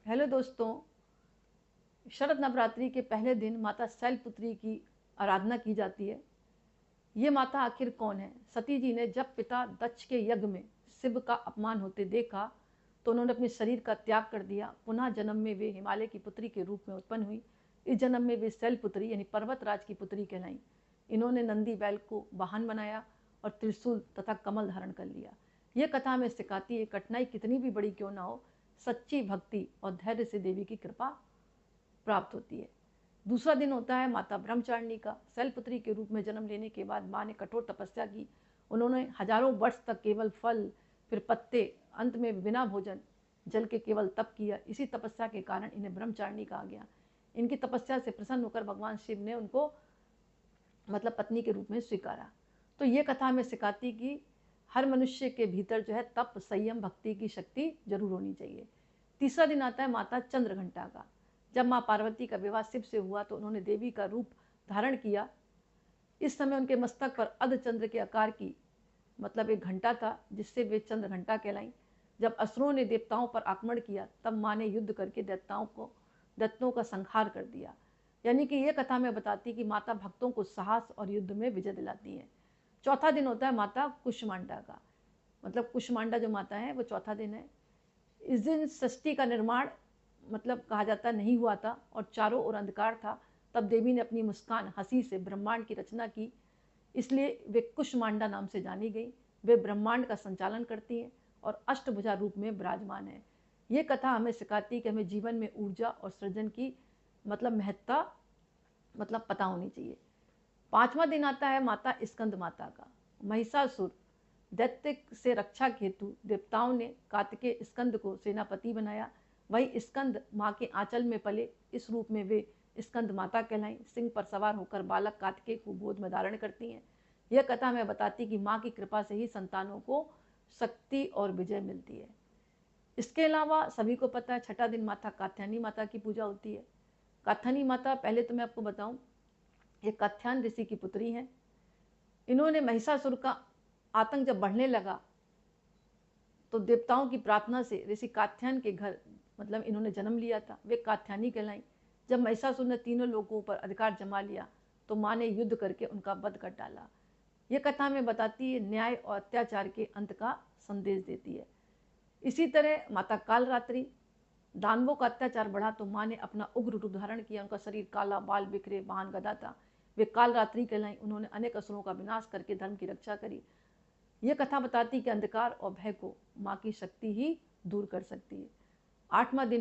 Hello दोस्तों, शरद नवरात्रि के पहले दिन माता शैलपुत्री की आराधना की जाती है। ये माता आखिर कौन है? सती जी ने जब पिता दक्ष के यज्ञ में शिव का अपमान होते देखा तो उन्होंने अपने शरीर का त्याग कर दिया। पुनः जन्म में वे हिमालय की पुत्री के रूप में उत्पन्न हुई। इस जन्म में वे शैलपुत्री यानी पर्वतराज की पुत्री कहलाई। इन्होंने नंदी बैल को वाहन बनाया और त्रिशूल तथा कमल धारण कर लिया। यह कथा हमें सिखाती है कठिनाई कितनी भी बड़ी क्यों ना हो, सच्ची भक्ति और धैर्य से देवी की कृपा प्राप्त होती है। दूसरा दिन होता है माता ब्रह्मचारिणी का। शैलपुत्री के रूप में जन्म लेने के बाद माँ ने कठोर तपस्या की। उन्होंने हजारों वर्ष तक केवल फल, फिर पत्ते, अंत में बिना भोजन जल के केवल तप किया। इसी तपस्या के कारण इन्हें ब्रह्मचारिणी कहा गया। इनकी तपस्या से प्रसन्न होकर भगवान शिव ने उनको पत्नी के रूप में स्वीकारा। तो ये कथा हमें सिखाती कि हर मनुष्य के भीतर जो है तप, संयम, भक्ति की शक्ति जरूर होनी चाहिए। तीसरा दिन आता है माता चंद्रघंटा का। जब माँ पार्वती का विवाह शिव से हुआ तो उन्होंने देवी का रूप धारण किया। इस समय उनके मस्तक पर अर्धचंद्र के आकार की एक घंटा था, जिससे वे चंद्र घंटा कहलाई। जब असुरों ने देवताओं पर आक्रमण किया तब माँ ने युद्ध करके दैत्यों का संहार कर दिया। यानी कि यह कथा में बताती कि माता भक्तों को साहस और युद्ध में विजय दिलाती है। चौथा दिन होता है माता कुष्मांडा का। कुष्मांडा जो माता है वो चौथा दिन है। इस दिन सृष्टि का निर्माण कहा जाता नहीं हुआ था और चारों ओर अंधकार था। तब देवी ने अपनी मुस्कान, हंसी से ब्रह्मांड की रचना की, इसलिए वे कुष्मांडा नाम से जानी गई। वे ब्रह्मांड का संचालन करती हैं और अष्टभुजा रूप में विराजमान है। ये कथा हमें सिखाती है कि हमें जीवन में ऊर्जा और सृजन की महत्ता पता होनी चाहिए। पांचवा दिन आता है माता स्कंद माता का। महिषासुर दैत्य से रक्षा हेतु देवताओं ने कार्तिकेय स्कंद को सेनापति बनाया। वही स्कंद माँ के आंचल में पले, इस रूप में वे स्कंद माता कहलाई। सिंह पर सवार होकर बालक कार्तिकेय को गोद में धारण करती हैं। यह कथा हमें बताती कि माँ की कृपा से ही संतानों को शक्ति और विजय मिलती है। इसके अलावा सभी को पता है छठा दिन माता कात्यायनी माता की पूजा होती है। कात्यायनी माता, पहले तो मैं आपको बताऊं, ये कात्यायन ऋषि की पुत्री हैं। इन्होंने महिषासुर का आतंक जब बढ़ने लगा तो देवताओं की प्रार्थना से ऋषि कात्यायन के घर इन्होंने जन्म लिया था। वे कात्यायनी कहलाई। जब महिषासुर ने तीनों लोगों पर अधिकार जमा लिया तो माँ ने युद्ध करके उनका वध कर डाला। ये कथा हमें बताती है न्याय और अत्याचार के अंत का संदेश देती है। इसी तरह माता कालरात्रि, दानवों का अत्याचार बढ़ा तो माँ ने अपना उग्र रूप धारण किया। उनका शरीर काला, बाल बिखरे, वाहन गदा था। वे कालरात्रि कहलाई। उन्होंने अनेक असुरों का विनाश करके धर्म की रक्षा करी। यह कथा बताती कि अंधकार और भय को माँ की शक्ति ही दूर कर सकती है। आठवां दिन